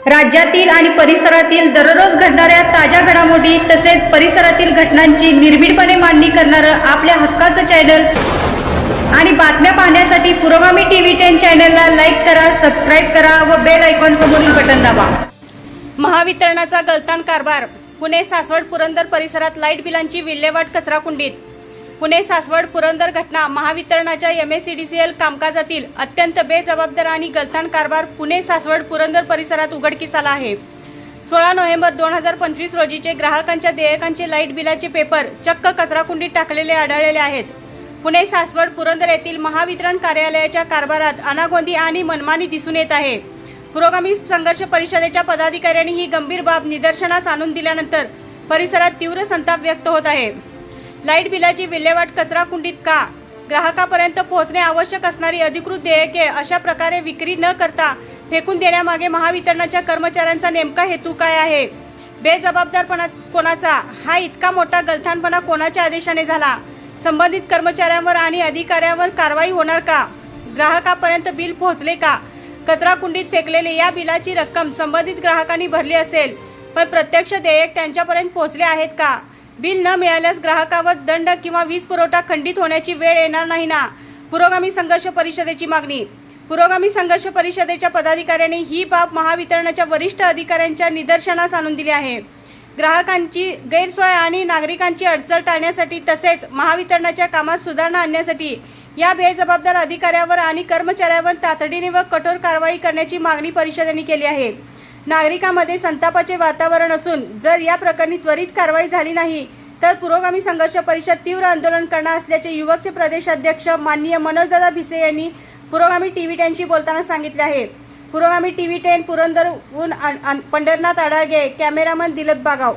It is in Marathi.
राज्यातील आणि परिसरातील दररोज घडणाऱ्या ताज्या घडामोडी तसेच परिसरातील घटनांची निर्भीडपणे मांडणी करणारं आपल्या हक्काचं चॅनल आणि बातम्या पाहण्यासाठी पुरोगामी टीव्ही 10 चॅनलला लाईक करा, सबस्क्राईब करा व बेल आयकॉन समोरील बटन दाबा। महावितरणाचा गलतान कारभार। पुणे सासवड पुरंदर परिसरात लाईट बिलांची विल्हेवाट कचराकुंडीत। पुणे सासवड पुरंदर घटना महावितरणाच्या MSEDCL कामकाजातील अत्यंत बेजबाबदार आणि गलतान कारभार पुणे सासवड पुरंदर परिसरात उघडकीस आला आहे। 16 नोव्हेंबर 2025 रोजीचे ग्राहकांच्या देयकांचे लाईट बिलाचे पेपर चक्क कचराकुंडीत टाकलेले आढळलेले आहेत। पुणे सासवड पुरंदर येथील महावितरण कार्यालयाच्या कारभारात अनागोंदी आणि मनमानी दिसून येत आहे। पुरोगामी संघर्ष परिषदेच्या पदाधिकाऱ्यांनी ही गंभीर बाब निदर्शनास आणून दिल्यानंतर परिसरात तीव्र संताप व्यक्त होत आहे। लाईट बिलाची विल्हेवाट कचराकुंडीत का? ग्राहकापर्यंत पोहोचणे आवश्यक असणारी अधिकृत देयके अशा प्रकारे विक्री न करता फेकून देण्यामागे महावितरणाच्या कर्मचाऱ्यांचा नेमका हेतू काय आहे? बेजबाबदारपणा कोणाचा? हा इतका मोठा गलथानपणा कोणाच्या आदेशाने झाला? संबंधित कर्मचाऱ्यांवर आणि अधिकाऱ्यांवर कारवाई होणार का? ग्राहकापर्यंत बिल पोहोचले का? कचराकुंडीत फेकलेले या बिलाची रक्कम संबंधित ग्राहकांनी भरली असेल, पण प्रत्यक्ष देयक त्यांच्यापर्यंत पोहोचले आहेत का? बिल न मिळाल्यास ग्राहकावर दंड किंवा वीज पुरवठा खंडित होण्याची वेळ येणार नाही ना? पुरोगामी संघर्ष परिषदेची मागणी। पुरोगामी संघर्ष परिषदेच्या पदाधिकाऱ्यांनी ही बाब महावितरणाच्या वरिष्ठ अधिकाऱ्यांच्या निदर्शनास आणून दिली आहे। ग्राहकांची गैरसोय आणि नागरिकांची अडचण टाळण्यासाठी तसेच महावितरणाच्या कामात सुधारणा आणण्यासाठी या बेजबाबदार अधिकाऱ्यावर आणि कर्मचाऱ्यांवर तातडीने व कठोर कारवाई करण्याची मागणी परिषदेने केली आहे। नागरिकांमध्ये संतापाचे वातावरण असून जर या प्रकरणी त्वरित कारवाई झाली नाही तर पुरोगामी संघर्ष परिषद तीव्र आंदोलन करणार असल्याचे युवकचे प्रदेशाध्यक्ष माननीय मनोजदादा भिसे यांनी पुरोगामी टीव्ही 10 शी बोलताना सांगितले आहे। पुरोगामी टीव्ही 10 पुरंदरहून पंढरनाथ आडाळगे, कॅमेरामन दिलीप बागाव।